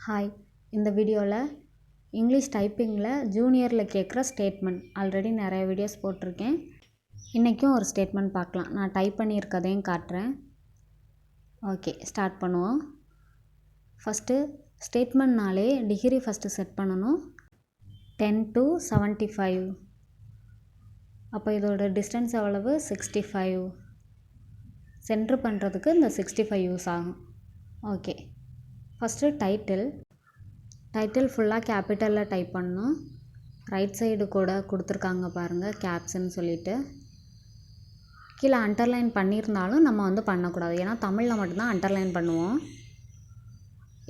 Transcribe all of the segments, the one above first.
Hi, இந்த வீடியோவில் English டைப்பிங்கில் ஜூனியரில் கேட்குற ஸ்டேட்மெண்ட் ஆல்ரெடி நிறைய வீடியோஸ் போட்டிருக்கேன். இன்றைக்கும் ஒரு ஸ்டேட்மெண்ட் பார்க்கலாம். நான் டைப் பண்ணியிருக்கதையும் காட்டுறேன். ஓகே, ஸ்டார்ட் பண்ணுவோம். ஃபஸ்ட்டு ஸ்டேட்மெண்ட்னாலே டிகிரி ஃபஸ்ட்டு செட் பண்ணணும். 10 to 75. அப்போ இதோட டிஸ்டன்ஸ் எவ்வளவு? 65. சென்ட்ரு பண்ணுறதுக்கு இந்த 65 யூஸ் ஆகும். ஓகே, ஃபஸ்ட்டு டைட்டில் ஃபுல்லாக கேபிட்டலில் டைப் பண்ணணும். ரைட் சைடு கூட கொடுத்துருக்காங்க பாருங்கள், கேப்ஸ்ன்னு சொல்லிட்டு. கீழே அண்டர்லைன் பண்ணியிருந்தாலும் நம்ம பண்ணக்கூடாது, ஏன்னா தமிழில் மட்டும்தான் அண்டர்லைன் பண்ணுவோம்.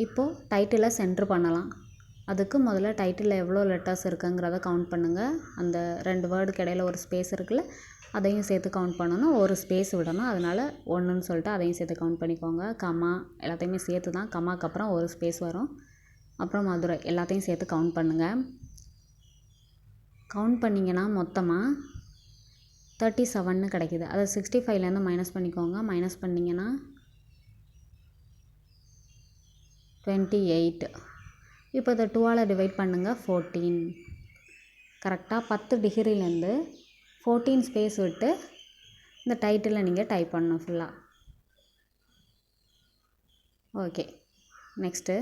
இப்போது டைட்டிலை சென்ட்ரு பண்ணலாம். அதுக்கு முதல்ல டைட்டிலில் எவ்வளோ லெட்டர்ஸ் இருக்குங்கிறத கவுண்ட் பண்ணுங்கள். அந்த 2 வேர்டுக்கு இடையில ஒரு ஸ்பேஸ் இருக்குல்ல, அதையும் சேர்த்து கவுண்ட் பண்ணணும். ஒரு ஸ்பேஸ் விடணும், அதனால் 1ன்னு சொல்லிட்டு அதையும் சேர்த்து கவுண்ட் பண்ணிக்கோங்க. கமா எல்லாத்தையுமே சேர்த்து தான், கமாக்கு அப்புறம் ஒரு ஸ்பேஸ் வரும். அப்புறம் மதுரை எல்லாத்தையும் சேர்த்து கவுண்ட் பண்ணுங்கள். கவுண்ட் பண்ணிங்கன்னா மொத்தமாக 37ன்னு கிடைக்கிது. அதை 65லேருந்து மைனஸ் பண்ணிக்கோங்க. மைனஸ் பண்ணிங்கன்னா 28. இப்போ இதை 2ஆல் டிவைட் பண்ணுங்கள். 14. கரெக்டாக 10 டிகிரிலேருந்து 14 ஸ்பேஸ் விட்டு இந்த டைட்டிலில் நீங்கள் டைப் பண்ணணும் ஃபுல்லாக. ஓகே, நெக்ஸ்ட்டு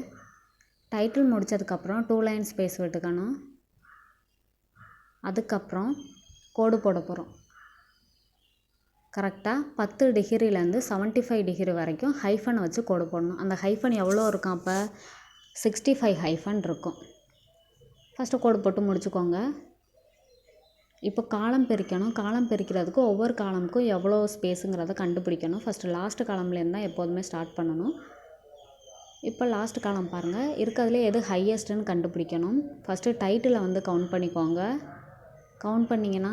டைட்டில் முடித்ததுக்கப்புறம் 2 லைன் ஸ்பேஸ் விட்டுக்கணும். அதுக்கப்புறம் கோடு போட போகிறோம். கரெக்டாக 10 டிகிரிலேருந்து 75 டிகிரி வரைக்கும் ஹைஃபன் வச்சு கோடு போடணும். அந்த ஹைஃபன் எவ்வளோ இருக்கும்? அப்போ 65 ஹைஃபன் இருக்கும். ஃபஸ்ட்டு கோடு போட்டு முடிச்சுக்கோங்க. இப்போ காலம் பிரிக்கணும். காலம் பிரிக்கிறதுக்கு ஒவ்வொரு காலமுக்கும் எவ்வளோ ஸ்பேஸுங்கிறத கண்டுபிடிக்கணும். ஃபஸ்ட்டு லாஸ்ட் காலம்லேருந்து தான் எப்போதுமே ஸ்டார்ட் பண்ணணும். இப்போ லாஸ்ட் காலம் பாருங்கள், இருக்கிறதுலே எது ஹையஸ்ட்டுன்னு கண்டுபிடிக்கணும். ஃபஸ்ட்டு டைட்டிலை கவுண்ட் பண்ணிக்கோங்க. கவுண்ட் பண்ணிங்கன்னா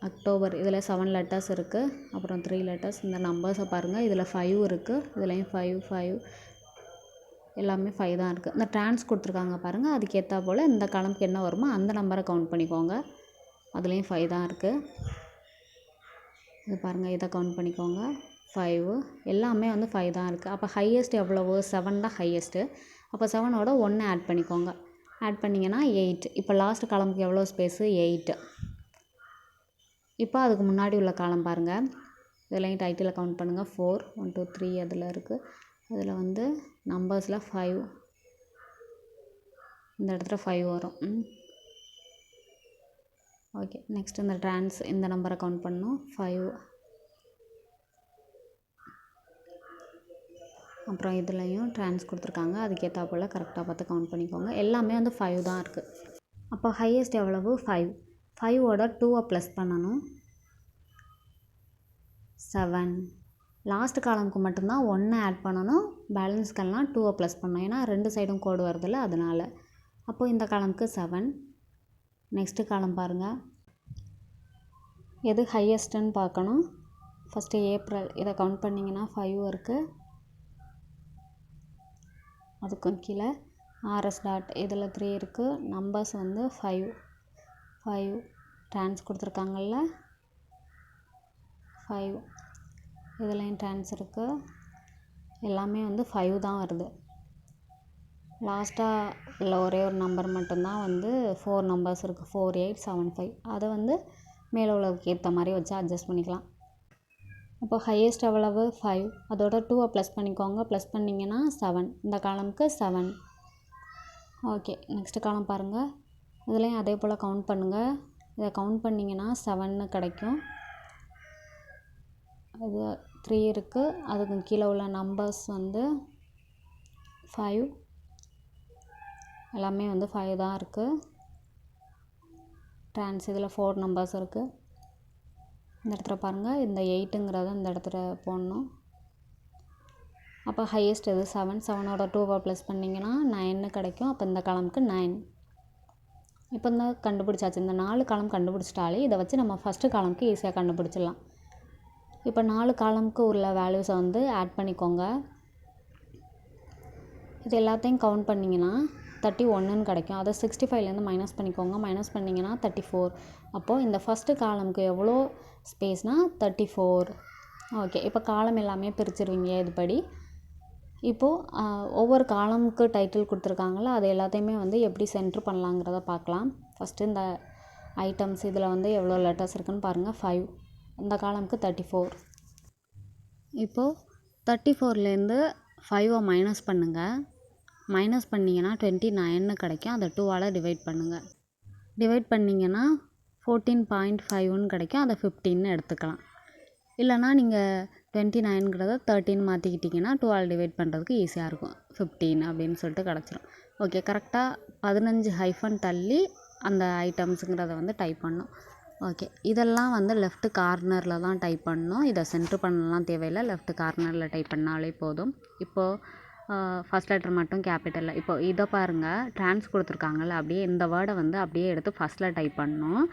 அக்டோபர், இதில் 7 லெட்டர்ஸ் இருக்குது. அப்புறம் 3 லெட்டர்ஸ். இந்த நம்பர்ஸை பாருங்கள், இதில் 5 இருக்குது, இதுலேயும் 5 எல்லாமே 5 தான் இருக்குது. இந்த ட்ரான்ஸ் கொடுத்துருக்காங்க பாருங்கள், அதுக்கேற்றா போல் இந்த காலமுக்கு என்ன வருமோ அந்த நம்பரை கவுண்ட் பண்ணிக்கோங்க. அதுலேயும் 5 தான் இருக்குது. இது பாருங்கள், இதை கவுண்ட் பண்ணிக்கோங்க. 5 எல்லாமே 5 தான் இருக்குது. அப்போ ஹையஸ்ட் எவ்வளவு? 7 தான் ஹையஸ்ட்டு. அப்போ 7ஓட 1 ஆட் பண்ணிக்கோங்க. ஆட் பண்ணிங்கன்னா 8. இப்போ லாஸ்ட் காலமுக்கு எவ்வளோ ஸ்பேஸு? 8. இப்போ அதுக்கு முன்னாடி உள்ள காலம் பாருங்கள், இதுலேயும் டைட்டில் கவுண்ட் பண்ணுங்கள். 4 1 2 3 அதில் இருக்குது. அதில் நம்பர்ஸில் 5, இந்த இடத்துல 5 வரும். ஓகே, நெக்ஸ்ட் இந்த ட்ரான்ஸ், இந்த நம்பரை கவுண்ட் பண்ணணும். 5. அப்புறம் இதுலேயும் ட்ரான்ஸ் கொடுத்துருக்காங்க, அதுக்கேற்றா போல் கரெக்டாக பார்த்து கவுண்ட் பண்ணிக்கோங்க. எல்லாமே 5 தான் இருக்குது. அப்போ ஹையஸ்ட் எவ்வளவு? 5. 5ஓட 2 ப்ளஸ் பண்ணணும். 7. லாஸ்ட் காலமுக்கு மட்டும்தான் 1 ஆட் பண்ணணும். பேலன்ஸ்க்கெல்லாம் 2 ப்ளஸ் பண்ணணும், ஏன்னா 2 சைடும் கோடு வருதில்ல, அதனால். அப்போது இந்த காலமுக்கு 7. நெக்ஸ்ட்டு காலம் பாருங்கள், எது ஹையஸ்ட்டுன்னு பார்க்கணும். ஃபஸ்ட்டு ஏப்ரல், இதை கவுண்ட் பண்ணிங்கன்னா 5 இருக்குது. அதுக்கும் கீழே ஆர்எஸ் டாட், இதில் 3 இருக்குது. நம்பர்ஸ் 5 ட்ரான்ஸ் கொடுத்துருக்காங்கல்ல, 5 இதுலேயும் ட்ரான்ஸ் இருக்குது. எல்லாமே 5 தான் வருது. லாஸ்ட்டாக உள்ள ஒரே ஒரு நம்பர் மட்டும்தான் 4 நம்பர்ஸ் இருக்குது. 4 8 7 5. அதை மேலே உள்ளதுக்கு ஏற்ற மாதிரி வச்சு அட்ஜஸ்ட் பண்ணிக்கலாம். இப்போ ஹையஸ்ட் எவ்வளவு? 5. அதோட 2 ப்ளஸ் பண்ணிக்கோங்க. ப்ளஸ் பண்ணிங்கன்னா 7. இந்த காலமுக்கு 7. ஓகே, நெக்ஸ்ட் காலம் பாருங்கள், இதுலேயும் அதே போல் கவுண்ட் பண்ணுங்கள். இதை கவுண்ட் பண்ணிங்கன்னா 7ன்னு கிடைக்கும். இது 3 இருக்குது. அதுக்கு கீழே உள்ள நம்பர்ஸ் 5. எல்லாமே 5 தான் இருக்குது. ட்ரான்ஸ், இதில் 4 நம்பர்ஸ் இருக்குது. இந்த இடத்துல பாருங்கள், இந்த 8ங்கிறத இந்த இடத்துல போடணும். அப்போ ஹையஸ்ட் இது 7. 7ஓட 2 ப்ளஸ் பண்ணிங்கன்னா 9ன்னு கிடைக்கும். அப்போ இந்த காலமுக்கு 9. இப்போ கண்டுபிடிச்சாச்சு. இந்த 4 காலம் கண்டுபிடிச்சிட்டாலே இதை வச்சு நம்ம ஃபஸ்ட்டு காலமுக்கு ஈஸியாக கண்டுபிடிச்சிடலாம். இப்போ 4 காலமுக்கு உள்ள வேல்யூஸை ஆட் பண்ணிக்கோங்க. இது எல்லாத்தையும் கவுண்ட் பண்ணிங்கன்னா 31ன்னு கிடைக்கும். அதை 65லேருந்து மைனஸ் பண்ணிக்கோங்க. மைனஸ் பண்ணிங்கன்னா 34. அப்போது இந்த ஃபஸ்ட்டு காலமுக்கு எவ்வளோ ஸ்பேஸ்னால் 34. ஓகே, இப்போ காலம் எல்லாமே பிரிச்சுருவீங்க இதுபடி. இப்போது ஒவ்வொரு காலமுக்கு டைட்டில் கொடுத்துருக்காங்கள அது எல்லாத்தையுமே வந்து எப்படி சென்ட்ரு பண்ணலாங்கிறத பார்க்கலாம். ஃபஸ்ட்டு இந்த ஐட்டம்ஸ் இதில் வந்து எவ்வளோ லெட்டர்ஸ் இருக்குதுன்னு பாருங்கள். 5. இந்த காலமுக்கு 34. இப்போது 34லேருந்து 5 மைனஸ் பண்ணுங்கள். மைனஸ் பண்ணிங்கன்னா 29 கிடைக்கும். அதை 2ஆல் டிவைட் பண்ணுங்கள். டிவைட் பண்ணிங்கன்னா 14.5 கிடைக்கும். அதை 15 எடுத்துக்கலாம். இல்லைனா நீங்கள் 29ங்கிறத 13 மாற்றிக்கிட்டிங்கன்னா 2ஆல் டிவைட் பண்ணுறதுக்கு ஈஸியாக இருக்கும். 15 அப்படின்னு சொல்லிட்டு கிடச்சிரும். ஓகே, கரெக்டாக 15 ஹைஃபன் தள்ளி அந்த ஐட்டம்ஸுங்கிறத வந்து டைப் பண்ணணும். ஓகே, இதெல்லாம் வந்து லெஃப்ட் கார்னரில் தான் டைப் பண்ணணும். இதை சென்ட்ரு பண்ணலாம் தேவையில்லை, லெஃப்ட் கார்னரில் டைப் பண்ணாலே போதும். இப்போது ஃபஸ்ட் லெட்டர் மட்டும் கேபிட்டலில். இப்போ இதை பாருங்கள், ட்ரான்ஸ் கொடுத்துருக்காங்கல்ல, அப்படியே இந்த வேர்டை வந்து அப்படியே எடுத்து ஃபஸ்ட்டில் டைப் பண்ணணும்.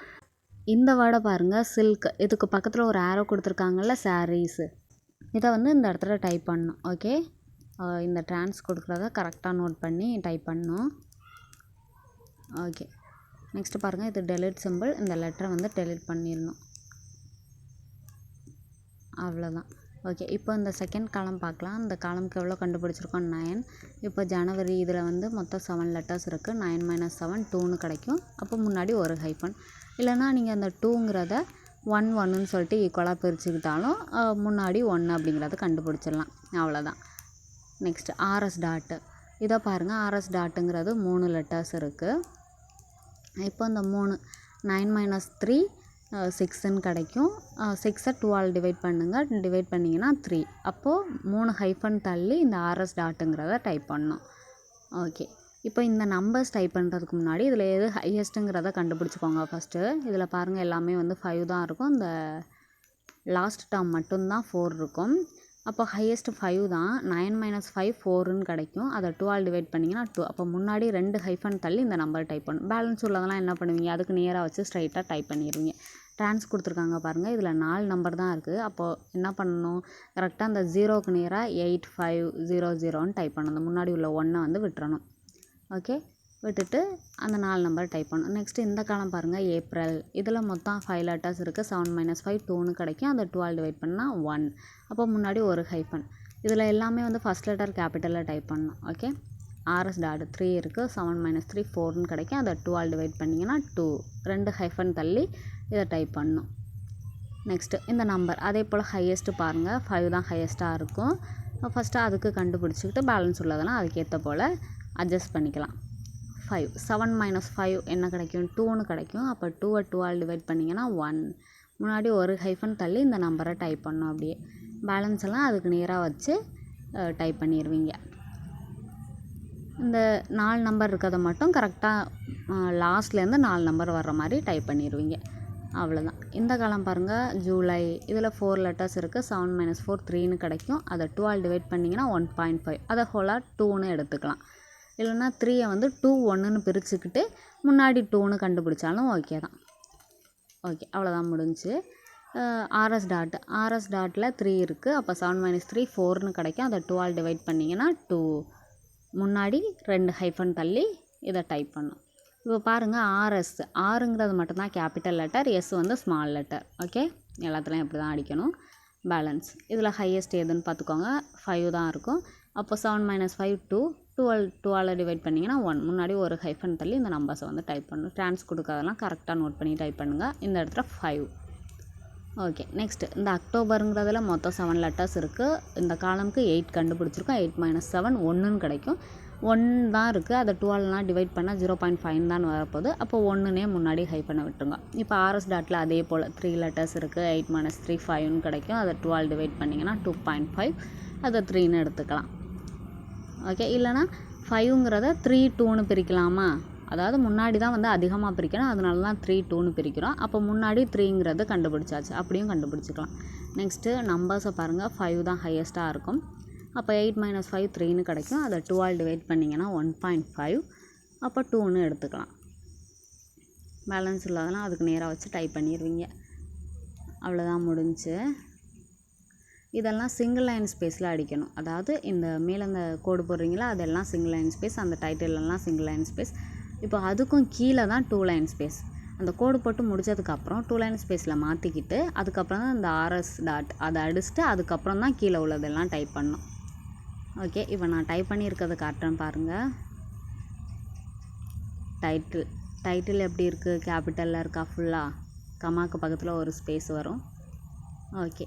இந்த வேர்டை பாருங்கள், சில்க். இதுக்கு பக்கத்தில் ஒரு ஆரோ கொடுத்துருக்காங்கல்ல, சாரீஸு. இதை வந்து இந்த இடத்துல டைப் பண்ணணும். ஓகே, இந்த ட்ரான்ஸ் கொடுக்குறத கரெக்டாக நோட் பண்ணி டைப் பண்ணணும். ஓகே, நெக்ஸ்ட்டு பாருங்கள், இது டெலிட் சிம்பிள். இந்த லெட்டரை வந்து டெலிட் பண்ணிடணும். அவ்வளோதான். ஓகே, இப்போ இந்த செகண்ட் காலம் பார்க்கலாம். இந்த காலமுக்கு எவ்வளோ கண்டுபிடிச்சிருக்கோம்? 9. இப்போ ஜனவரி இதில் வந்து மொத்தம் 7 லெட்டர்ஸ் இருக்குது. 9 - 7 2ன்னு கிடைக்கும். அப்போ முன்னாடி ஒரு ஹைஃபன். இல்லைனா நீங்கள் அந்த 2ங்கிறத 1 1ன்னு சொல்லிட்டு ஈக்குவலாக பிரிச்சுக்கிட்டாலும் முன்னாடி 1 அப்படிங்கிறத கண்டுபிடிச்சிடலாம். அவ்வளோதான். Next RS dot. இதை பாருங்கள், ஆர்எஸ் டாட்டுங்கிறது 3 லெட்டர்ஸ் இருக்குது. இப்போ இந்த 3 9 - 3 6ன்னு கிடைக்கும். 6ஐ 2ஆல் டிவைட் பண்ணுங்கள். டிவைட் பண்ணிங்கன்னா 3. அப்போது 3 ஹைஃபன் தள்ளி இந்த ஆர்எஸ் டாட்டுங்கிறத டைப் பண்ணணும். ஓகே, இப்போ இந்த நம்பர்ஸ் டைப் பண்ணுறதுக்கு முன்னாடி இதில் எது ஹையஸ்ட்டுங்கிறத கண்டுபிடிச்சிக்கோங்க ஃபஸ்ட்டு. இதில் பாருங்கள், எல்லாமே வந்து 5 தான் இருக்கும். இந்த லாஸ்ட் டேர்ம் மட்டும்தான் 4 இருக்கும். அப்போ ஹையஸ்ட் 5 தான். 9 - 5 4ன்னு கிடைக்கும். அதை 2ஆல் டிவைட் பண்ணிங்கன்னா 2. அப்போ முன்னாடி 2 ஹைஃபன் தள்ளி இந்த நம்பர் டைப் பண்ணணும். பேலன்ஸ் உள்ளதெல்லாம் என்ன பண்ணுவீங்க? அதுக்கு நேராக வச்சு ஸ்ட்ரைட்டாக டைப் பண்ணிடுவீங்க. ட்ரான்ஸ் கொடுத்துருக்காங்க பாருங்கள், இதில் 4 நம்பர் தான் இருக்குது. அப்போது என்ன பண்ணணும்? கரெக்டாக அந்த 0க்கு நேராக 8500ன்னு டைப் பண்ணணும். முன்னாடி உள்ள 1 வந்து விட்டுறணும். ஓகே, விட்டுட்டு அந்த 4 நம்பர் டைப் பண்ணணும். நெக்ஸ்ட்டு இந்த காலம் பாருங்கள், ஏப்ரல். இதில் மொத்தம் 5 லெட்டர்ஸ் இருக்குது. 7 - 5 2ன்னு கிடைக்கும். அதை 2ஆல் டிவைட் பண்ணால் 1. அப்போ முன்னாடி ஒரு ஹைஃபன். இதில் எல்லாமே வந்து ஃபஸ்ட் லெட்டர் கேபிட்டலில் டைப் பண்ணணும். ஓகே, ஆர்எஸ் டாட் 3 இருக்குது. 7 - 3 4ன்னு கிடைக்கும். அதை 2ஆல் டிவைட் பண்ணிங்கன்னா 2. 2 ஹைஃபன் தள்ளி இதை டைப் பண்ணணும். நெக்ஸ்ட்டு இந்த நம்பர் அதே போல் ஹையஸ்ட்டு பாருங்கள், 5 தான் ஹையஸ்ட்டாக இருக்கும். ஃபஸ்ட்டு அதுக்கு கண்டுபிடிச்சிக்கிட்டு பேலன்ஸ் உள்ளதெல்லாம் அதுக்கேற்ற போல் அட்ஜஸ்ட் பண்ணிக்கலாம். 5 7 - 5 என்ன கிடைக்கும்? 2ன்னு கிடைக்கும். அப்போ 2ஐ 2ஆல் டிவைட் பண்ணிங்கன்னா 1. முன்னாடி ஒரு ஹைஃபன் தள்ளி இந்த நம்பரை டைப் பண்ணணும். அப்படியே பேலன்ஸ் எல்லாம் அதுக்கு நேராக வச்சு டைப் பண்ணிடுவீங்க. இந்த 4 நம்பர் இருக்கிறத மட்டும் கரெக்டாக லாஸ்ட்லேருந்து 4 நம்பர் வர்ற மாதிரி டைப் பண்ணிடுவீங்க. அவ்வளோதான். இந்த காலம் பாருங்கள், ஜூலை. இதில் 4 லெட்டர்ஸ் இருக்குது. 7 - 4 3ன்னு கிடைக்கும். அதை 2ஆல் டிவைட் பண்ணிங்கன்னா 1.5. அதை ஹோலாக 2ன்னு எடுத்துக்கலாம். இல்லைனா 3ஐ வந்து 2 1ன்னு பிரிச்சுக்கிட்டு முன்னாடி 2ன்னு கண்டுபிடிச்சாலும் ஓகே தான். ஓகே, அவ்வளோதான், முடிஞ்சு. RS dot. ஆர்எஸ் டாட்டில் 3 இருக்குது. அப்போ 7 - 3 4ன்னு கிடைக்கும். அதை 2ஆல் டிவைட் பண்ணிங்கன்னா 2. முன்னாடி 2 ஹைஃபன் தள்ளி இதை டைப் பண்ணும். இப்போ பாருங்கள், ஆர்எஸ். ஆறுங்கிறது மட்டும்தான் கேபிட்டல் லெட்டர், எஸ் வந்து ஸ்மால் லெட்டர். ஓகே, எல்லாத்துலேயும் இப்படி தான் அடிக்கணும். பேலன்ஸ் இதில் ஹையஸ்ட் எதுன்னு பார்த்துக்கோங்க, 5 தான் இருக்கும். அப்போ 7 - 5 2. 2ஆல் டிவைட் பண்ணிங்கன்னா 1. முன்னாடி ஒரு ஹைஃபன் தள்ளி இந்த நம்பர்ஸை வந்து டைப் பண்ணணும். ட்ரான்ஸ் கொடுக்காதெல்லாம் கரெக்டாக நோட் பண்ணி டைப் பண்ணுங்கள். இந்த இடத்துல 5. ஓகே, நெக்ஸ்ட்டு இந்த அக்டோபருங்கிறதுல மொத்தம் 7 லெட்டர்ஸ் இருக்குது. இந்த காலமுக்கு 8 கண்டுபிடிச்சிருக்கோம். 8 - 7 1ன்னு கிடைக்கும். 1 தான் இருக்குது. அதை 2ஆல்லாம் டிவைட் பண்ணால் 0.5 தான் வரப்போகுது. அப்போ 1ன்னே முன்னாடி ஹைஃபனை விட்டுருங்க. இப்போ ஆர்எஸ் டாட்டில் அதே போல் 3 லெட்டர்ஸ் இருக்குது. 8 - 3 5ன்னு கிடைக்கும். அதை 2ஆல் டிவைட் பண்ணிங்கன்னா 2.5. அதை 3ன்னு எடுத்துக்கலாம். ஓகே, இல்லைனா 5ங்கிறத 3 2ன்னு பிரிக்கலாமா? அதாவது முன்னாடி தான் வந்து அதிகமாக பிரிக்கணும், அதனால தான் 3 2ன்னு பிரிக்கிறோம். அப்போ முன்னாடி 3ங்கிறது கண்டுபிடிச்சாச்சு, அப்படியும் கண்டுபிடிச்சிக்கலாம். நெக்ஸ்ட்டு நம்பர்ஸை பாருங்கள், 5 தான் ஹையஸ்ட்டாக இருக்கும். அப்போ 8 - 5 3ன்னு கிடைக்கும். அதை 2ஆல் டிவைட் பண்ணிங்கன்னா 1.5. அப்போ 2ன்னு எடுத்துக்கலாம். பேலன்ஸ் இல்லாதெல்லாம் அதுக்கு நேராக வச்சு டைப் பண்ணிடுவீங்க. அவ்வளோதான், முடிஞ்சு. இதெல்லாம் சிங்கிள் லைன் ஸ்பேஸில் அடிக்கணும். அதாவது இந்த மேலே அந்த கோடு போடுறீங்களா, அதெல்லாம் சிங்கிள் லைன் ஸ்பேஸ். அந்த டைட்டிலெல்லாம் சிங்கிள் லைன் ஸ்பேஸ். இப்போ அதுக்கும் கீழே தான் 2 லைன் ஸ்பேஸ். அந்த கோடு போட்டு முடித்ததுக்கப்புறம் 2 லைன் ஸ்பேஸில் மாற்றிக்கிட்டு அதுக்கப்புறம் தான் இந்த ஆர்எஸ் டாட் அதை அடிச்சுட்டு அதுக்கப்புறம் தான் கீழே உள்ளதெல்லாம் டைப் பண்ணணும். ஓகே, இப்போ நான் டைப் பண்ணியிருக்கிறத காட்டுறேன் பாருங்கள். டைட்டில் எப்படி இருக்குது, கேபிட்டலில் இருக்கா ஃபுல்லாக, கமாக்கு பக்கத்தில் ஒரு ஸ்பேஸ் வரும். ஓகே,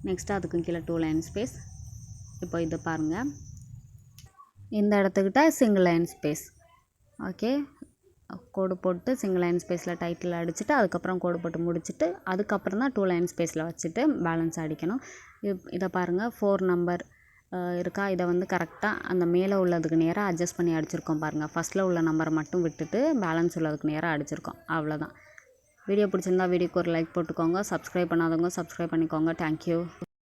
நெக்ஸ்ட்டு அதுக்கும் கீழே 2 லைன் ஸ்பேஸ். இப்போ இது பாருங்கள், இந்த இடத்துக்கிட்ட சிங்கிள் லைன் ஸ்பேஸ். ஓகே, கோடு போட்டு சிங்கிள் லைன் ஸ்பேஸில் டைட்டில் அடிச்சுட்டு அதுக்கப்புறம் கோடு போட்டு முடிச்சுட்டு அதுக்கப்புறம் தான் 2 லைன் ஸ்பேஸில் வச்சுட்டு பேலன்ஸ் அடிக்கணும். இதை பாருங்கள், 4 நம்பர் இருக்கா, இதை வந்து கரெக்டாக அந்த மேலே உள்ளதுக்கு நேராக அட்ஜஸ்ட் பண்ணி அடிச்சிருக்கோம் பாருங்கள். ஃபஸ்ட்டில் உள்ள நம்பரை மட்டும் விட்டுட்டு பேலன்ஸ் உள்ளதுக்கு நேராக அடிச்சிருக்கோம், அவ்வளோதான். வீடியோ பிடிச்சிருந்தா வீடியோக்கு ஒரு லைக் போட்டுக்கோங்க. சப்ஸ்கிரைப் பண்ணாதவங்க சப்ஸ்கிரைப் பண்ணிக்கோங்க. தேங்க்யூ.